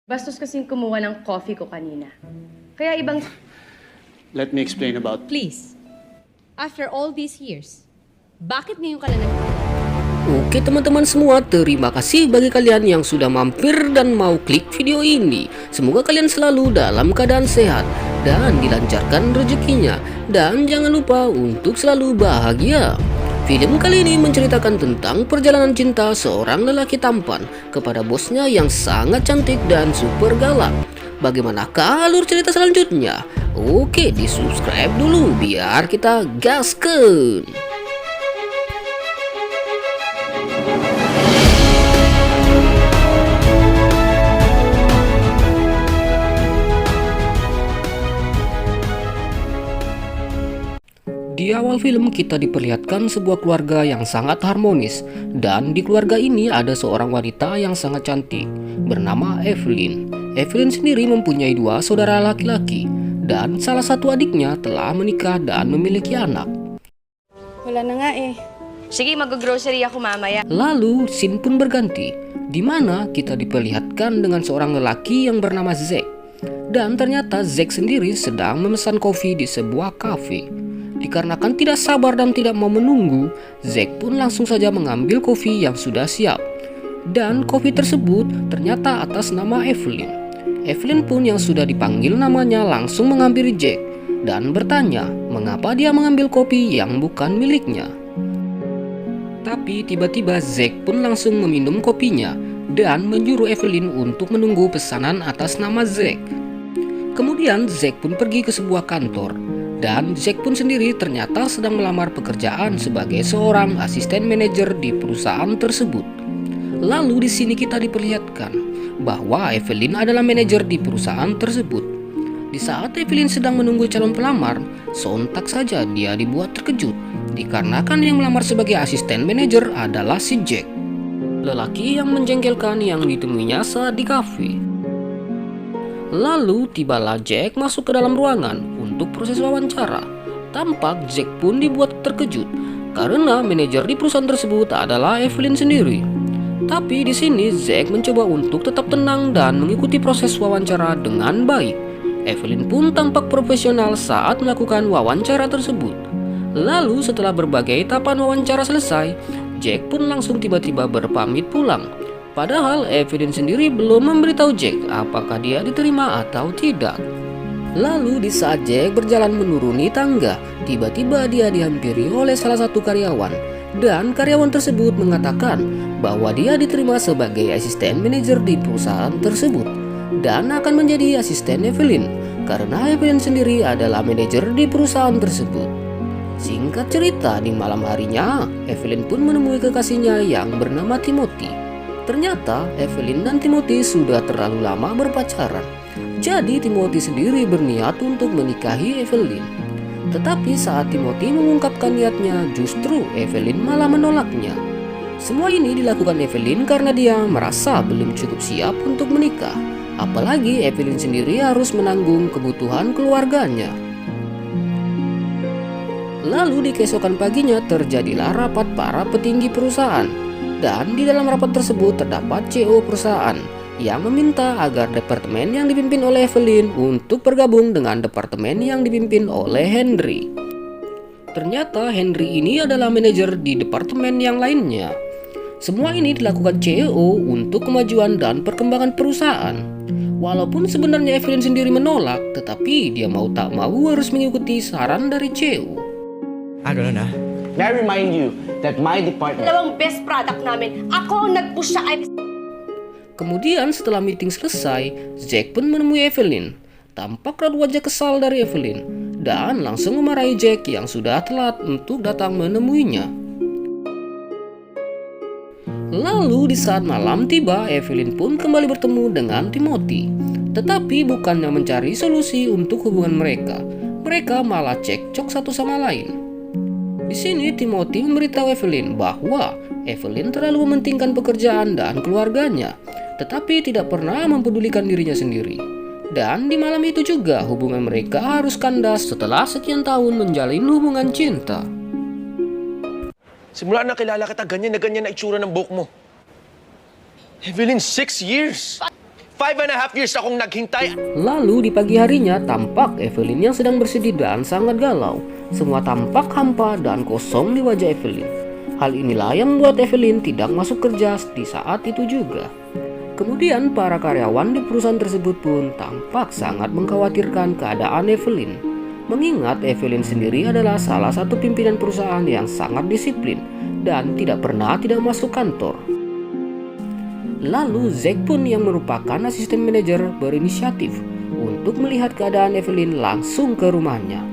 Bastos kasing kumuha ng coffee ko kanina. Kaya ibang... Let me explain about... Please, after all these years, bakit ngayon ka lang nag- Oke teman-teman semua, terima kasih bagi kalian yang sudah mampir dan mau klik video ini. Semoga kalian selalu dalam keadaan sehat dan dilancarkan rezekinya. Dan jangan lupa untuk selalu bahagia. Film kali ini menceritakan tentang perjalanan cinta seorang lelaki tampan kepada bosnya yang sangat cantik dan super galak. Bagaimanakah alur cerita selanjutnya? Oke, di subscribe dulu biar kita gaskeun. Di awal film kita diperlihatkan sebuah keluarga yang sangat harmonis, dan di keluarga ini ada seorang wanita yang sangat cantik bernama Evelyn. Evelyn sendiri mempunyai dua saudara laki-laki dan salah satu adiknya telah menikah dan memiliki anak. Wala na nga eh. Sige, mag-grocery ako mamaya. Lalu scene pun berganti, di mana kita diperlihatkan dengan seorang lelaki yang bernama Zack. Dan ternyata Zack sendiri sedang memesan kopi di sebuah kafe. Dikarenakan tidak sabar dan tidak mau menunggu, Zack pun langsung saja mengambil kopi yang sudah siap. Dan kopi tersebut ternyata atas nama Evelyn. Evelyn pun yang sudah dipanggil namanya langsung menghampiri Zack dan bertanya mengapa dia mengambil kopi yang bukan miliknya. Tapi tiba-tiba Zack pun langsung meminum kopinya dan menyuruh Evelyn untuk menunggu pesanan atas nama Zack. Kemudian Zack pun pergi ke sebuah kantor. Dan Zack pun sendiri ternyata sedang melamar pekerjaan sebagai seorang asisten manajer di perusahaan tersebut. Lalu di sini kita diperlihatkan bahwa Evelyn adalah manajer di perusahaan tersebut. Di saat Evelyn sedang menunggu calon pelamar, sontak saja dia dibuat terkejut dikarenakan yang melamar sebagai asisten manajer adalah si Zack, lelaki yang menjengkelkan yang ditemuinya saat di kafe. Lalu tibalah Zack masuk ke dalam ruangan untuk proses wawancara. Tampak Zack pun dibuat terkejut karena manajer di perusahaan tersebut adalah Evelyn sendiri. Tapi di sini Zack mencoba untuk tetap tenang dan mengikuti proses wawancara dengan baik. Evelyn pun tampak profesional saat melakukan wawancara tersebut. Lalu setelah berbagai tahapan wawancara selesai, Zack pun langsung tiba-tiba berpamit pulang. Padahal Evelyn sendiri belum memberitahu Zack apakah dia diterima atau tidak. Lalu di saat Zack berjalan menuruni tangga, tiba-tiba dia dihampiri oleh salah satu karyawan. Dan karyawan tersebut mengatakan bahwa dia diterima sebagai asisten manajer di perusahaan tersebut dan akan menjadi asisten Evelyn karena Evelyn sendiri adalah manajer di perusahaan tersebut. Singkat cerita, di malam harinya Evelyn pun menemui kekasihnya yang bernama Timothy. Ternyata Evelyn dan Timothy sudah terlalu lama berpacaran. Jadi Timothy sendiri berniat untuk menikahi Evelyn. Tetapi saat Timothy mengungkapkan niatnya, justru Evelyn malah menolaknya. Semua ini dilakukan Evelyn karena dia merasa belum cukup siap untuk menikah. Apalagi Evelyn sendiri harus menanggung kebutuhan keluarganya. Lalu di keesokan paginya terjadilah rapat para petinggi perusahaan. Dan di dalam rapat tersebut terdapat CEO perusahaan yang meminta agar departemen yang dipimpin oleh Evelyn untuk bergabung dengan departemen yang dipimpin oleh Henry. Ternyata Henry ini adalah manajer di departemen yang lainnya. Semua ini dilakukan CEO untuk kemajuan dan perkembangan perusahaan. Walaupun sebenarnya Evelyn sendiri menolak, tetapi dia mau tak mau harus mengikuti saran dari CEO. May I remind you that my department... Dalawang best product namin. Ako ang nag-push sa... Kemudian setelah meeting selesai, Zack pun menemui Evelyn. Tampak raut wajah kesal dari Evelyn dan langsung memarahi Zack yang sudah telat untuk datang menemuinya. Lalu di saat malam tiba, Evelyn pun kembali bertemu dengan Timothy. Tetapi bukannya mencari solusi untuk hubungan mereka, mereka malah cekcok satu sama lain. Di sini Timothy memberitahu Evelyn bahwa Evelyn terlalu mementingkan pekerjaan dan keluarganya, tetapi tidak pernah mempedulikan dirinya sendiri. Dan di malam itu juga hubungan mereka harus kandas setelah sekian tahun menjalin hubungan cinta. Simula na kilala kita, ganyan na itsura ng buhok mo. Evelyn, 6 years. 5.5 years akong naghintay. Lalu di pagi harinya tampak Evelyn yang sedang bersedih dan sangat galau. Semua tampak hampa dan kosong di wajah Evelyn. Hal inilah yang membuat Evelyn tidak masuk kerja di saat itu juga. Kemudian para karyawan di perusahaan tersebut pun tampak sangat mengkhawatirkan keadaan Evelyn. Mengingat Evelyn sendiri adalah salah satu pimpinan perusahaan yang sangat disiplin dan tidak pernah tidak masuk kantor. Lalu Zack pun yang merupakan asisten manajer berinisiatif untuk melihat keadaan Evelyn langsung ke rumahnya.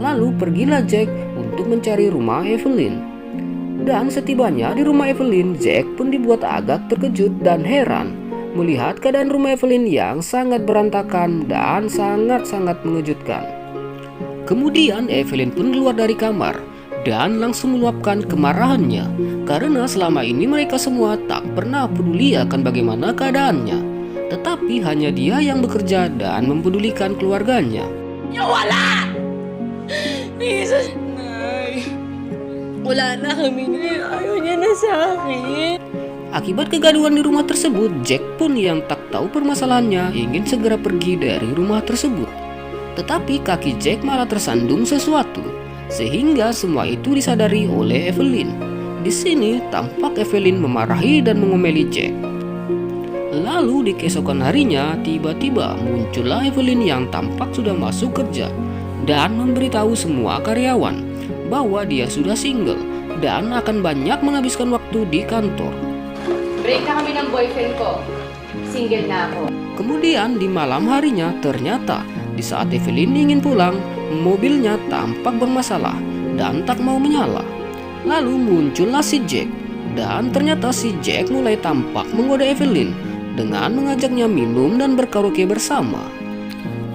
Lalu pergilah Zack untuk mencari rumah Evelyn. Dan setibanya di rumah Evelyn, Zack pun dibuat agak terkejut dan heran melihat keadaan rumah Evelyn yang sangat berantakan dan sangat-sangat mengejutkan. Kemudian Evelyn pun keluar dari kamar dan langsung meluapkan kemarahannya karena selama ini mereka semua tak pernah peduli akan bagaimana keadaannya, tetapi hanya dia yang bekerja dan mempedulikan keluarganya. Ya wala! Jesus, Nay. Wala na kami niya. Ayaw niya na sa akin. Akibat kegaduhan di rumah tersebut, Jack pun yang tak tahu permasalahannya ingin segera pergi dari rumah tersebut. Tetapi kaki Jack malah tersandung sesuatu, sehingga semua itu disadari oleh Evelyn. Di sini tampak Evelyn memarahi dan mengomeli Jack. Lalu di keesokan harinya tiba-tiba muncullah Evelyn yang tampak sudah masuk kerja dan memberitahu semua karyawan bahwa dia sudah single dan akan banyak menghabiskan waktu di kantor. Break na kami ng boyfriend ko. Single na ako. Kemudian di malam harinya ternyata di saat Evelyn ingin pulang, mobilnya tampak bermasalah dan tak mau menyala. Lalu muncullah si Jack dan ternyata si Jack mulai tampak menggoda Evelyn dengan mengajaknya minum dan berkaraoke bersama.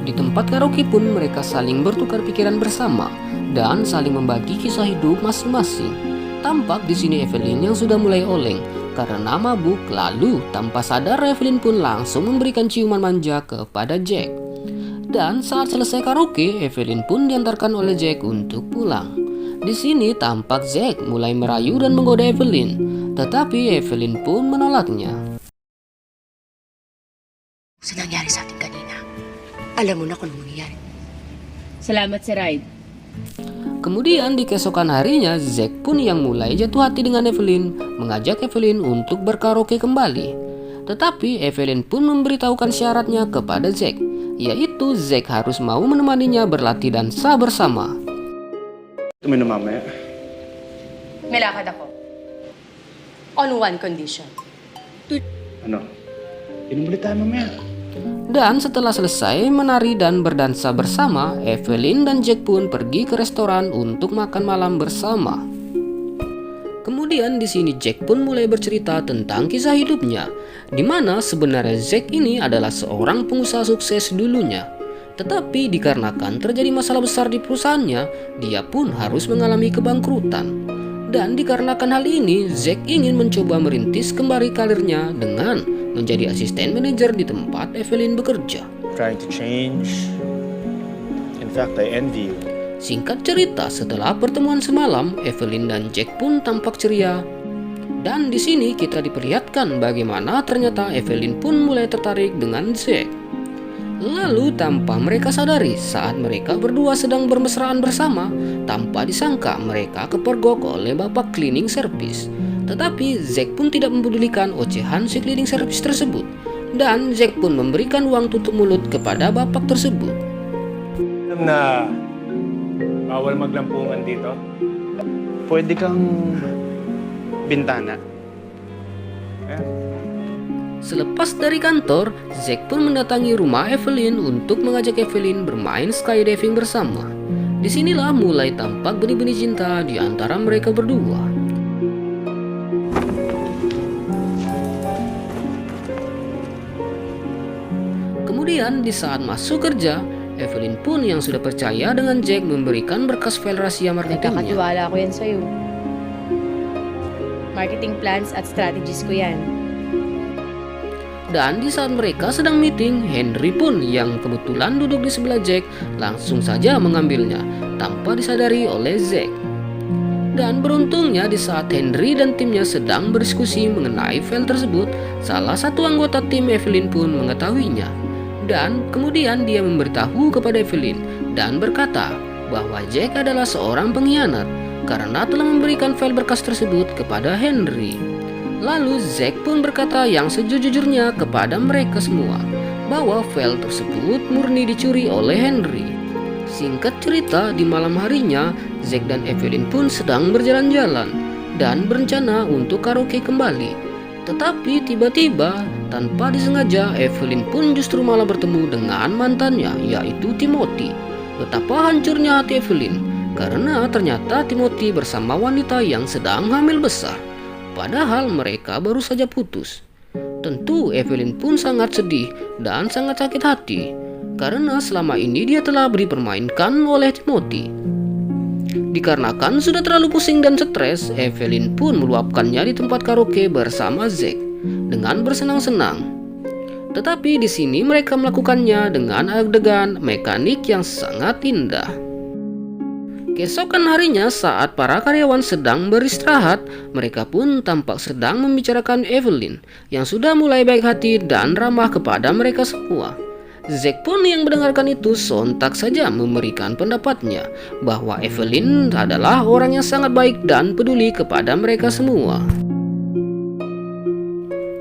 Di tempat karaoke pun mereka saling bertukar pikiran bersama dan saling membagi kisah hidup masing-masing. Tampak di sini Evelyn yang sudah mulai oleng karena mabuk, lalu tanpa sadar Evelyn pun langsung memberikan ciuman manja kepada Jack. Dan saat selesai karaoke, Evelyn pun diantarkan oleh Jack untuk pulang. Di sini tampak Jack mulai merayu dan menggoda Evelyn, tetapi Evelyn pun menolaknya. Sa nangyari sa atin kanina, alam mo na kung anong nangyari. Salamat sa ride. Kemudian di keesokan harinya, Zack pun yang mulai jatuh hati dengan Evelyn, mengajak Evelyn untuk berkaraoke kembali. Tetapi Evelyn pun memberitahukan syaratnya kepada Zack, yaitu Zack harus mau menemaninya berlatih dansa bersama. Tuminom mamaya. May lakad ako. On one condition. Ano? Inom ulit tayo mamaya. Dan setelah selesai menari dan berdansa bersama, Evelyn dan Jack pun pergi ke restoran untuk makan malam bersama. Kemudian di sini Jack pun mulai bercerita tentang kisah hidupnya, di mana sebenarnya Jack ini adalah seorang pengusaha sukses dulunya. Tetapi dikarenakan terjadi masalah besar di perusahaannya, dia pun harus mengalami kebangkrutan. Dan dikarenakan hal ini, Zack ingin mencoba merintis kembali karirnya dengan menjadi asisten manajer di tempat Evelyn bekerja. Trying to change. In fact, I envy you. Singkat cerita, setelah pertemuan semalam, Evelyn dan Jack pun tampak ceria. Dan di sini kita diperlihatkan bagaimana ternyata Evelyn pun mulai tertarik dengan Zack. Lalu tanpa mereka sadari, saat mereka berdua sedang bermesraan bersama, tanpa disangka mereka kepergok oleh bapak cleaning service. Tetapi Zack pun tidak mempedulikan ocehan si cleaning service tersebut, dan Zack pun memberikan uang tutup mulut kepada bapak tersebut. Alam na, bawal maglampungan dito. Pwede kang bintana. Selepas dari kantor, Zack pun mendatangi rumah Evelyn untuk mengajak Evelyn bermain skydiving bersama. Disinilah mulai tampak benih-benih cinta di antara mereka berdua. Kemudian di saat masuk kerja, Evelyn pun yang sudah percaya dengan Jack memberikan berkas file rahasia marketingnya. Nagkakatiwala ko yan sa'yo. Marketing plans at strategies ko yan. Dan di saat mereka sedang meeting, Henry pun yang kebetulan duduk di sebelah Jack langsung saja mengambilnya tanpa disadari oleh Zack. Dan beruntungnya di saat Henry dan timnya sedang berdiskusi mengenai file tersebut, salah satu anggota tim Evelyn pun mengetahuinya. Dan kemudian dia memberitahu kepada Evelyn dan berkata bahwa Jack adalah seorang pengkhianat karena telah memberikan file berkas tersebut kepada Henry. Lalu Zack pun berkata yang sejujurnya kepada mereka semua bahwa file tersebut murni dicuri oleh Henry. Singkat cerita, di malam harinya, Zack dan Evelyn pun sedang berjalan-jalan dan berencana untuk karaoke kembali. Tetapi tiba-tiba, tanpa disengaja, Evelyn pun justru malah bertemu dengan mantannya, yaitu Timothy. Betapa hancurnya hati Evelyn, karena ternyata Timothy bersama wanita yang sedang hamil besar. Padahal mereka baru saja putus. Tentu Evelyn pun sangat sedih dan sangat sakit hati, karena selama ini dia telah dipermainkan oleh Timothy. Dikarenakan sudah terlalu pusing dan stres, Evelyn pun meluapkannya di tempat karaoke bersama Zack dengan bersenang-senang. Tetapi di sini mereka melakukannya dengan adegan mekanik yang sangat indah. Keesokan harinya saat para karyawan sedang beristirahat, mereka pun tampak sedang membicarakan Evelyn yang sudah mulai baik hati dan ramah kepada mereka semua. Zack pun yang mendengarkan itu sontak saja memberikan pendapatnya bahwa Evelyn adalah orang yang sangat baik dan peduli kepada mereka semua.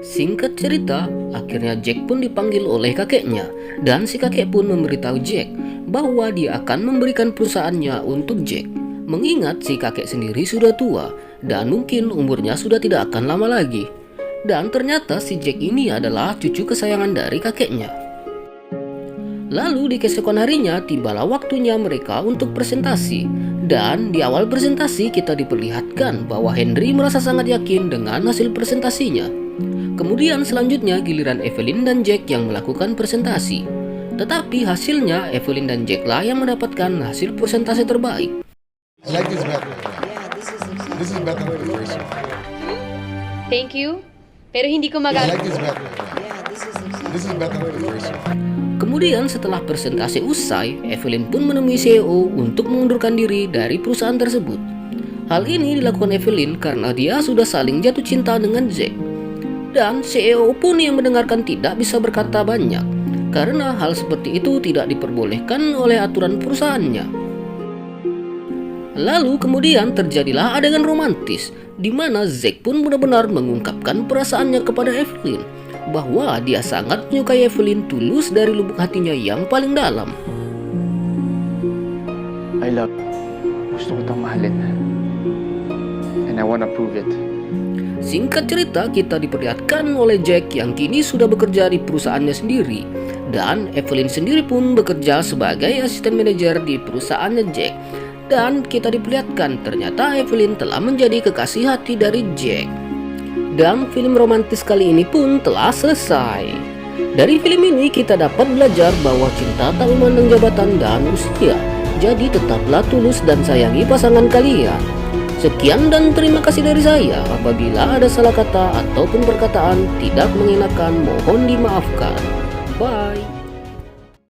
Singkat cerita, akhirnya Jack pun dipanggil oleh kakeknya dan si kakek pun memberitahu Jack bahwa dia akan memberikan perusahaannya untuk Jack, mengingat si kakek sendiri sudah tua dan mungkin umurnya sudah tidak akan lama lagi. Dan ternyata si Jack ini adalah cucu kesayangan dari kakeknya. Lalu di keesokan harinya tibalah waktunya mereka untuk presentasi. Dan di awal presentasi kita diperlihatkan bahwa Henry merasa sangat yakin dengan hasil presentasinya. Kemudian selanjutnya giliran Evelyn dan Jack yang melakukan presentasi. Tetapi hasilnya Evelyn dan Jack lah yang mendapatkan hasil presentasi terbaik. I like this better. This is better than the first one. Thank you. Pero hindi ko I magalit. like this better. This is better than the first one. Kemudian setelah presentasi usai, Evelyn pun menemui CEO untuk mengundurkan diri dari perusahaan tersebut. Hal ini dilakukan Evelyn karena dia sudah saling jatuh cinta dengan Zack. Dan CEO pun yang mendengarkan tidak bisa berkata banyak, karena hal seperti itu tidak diperbolehkan oleh aturan perusahaannya. Lalu kemudian terjadilah adegan romantis, di mana Zack pun benar-benar mengungkapkan perasaannya kepada Evelyn, bahwa dia sangat menyukai Evelyn tulus dari lubuk hatinya yang paling dalam. I love. Gusto kitang mahalin. And I wanna prove it. Singkat cerita, kita diperlihatkan oleh Jack yang kini sudah bekerja di perusahaannya sendiri. Dan Evelyn sendiri pun bekerja sebagai asisten manajer di perusahaannya Jack. Dan kita diperlihatkan ternyata Evelyn telah menjadi kekasih hati dari Jack. Dan film romantis kali ini pun telah selesai. Dari film ini kita dapat belajar bahwa cinta tak memandang jabatan dan usia. Jadi tetaplah tulus dan sayangi pasangan kalian. Sekian dan terima kasih dari saya. Apabila ada salah kata ataupun perkataan tidak mengenakan, mohon dimaafkan. Bye.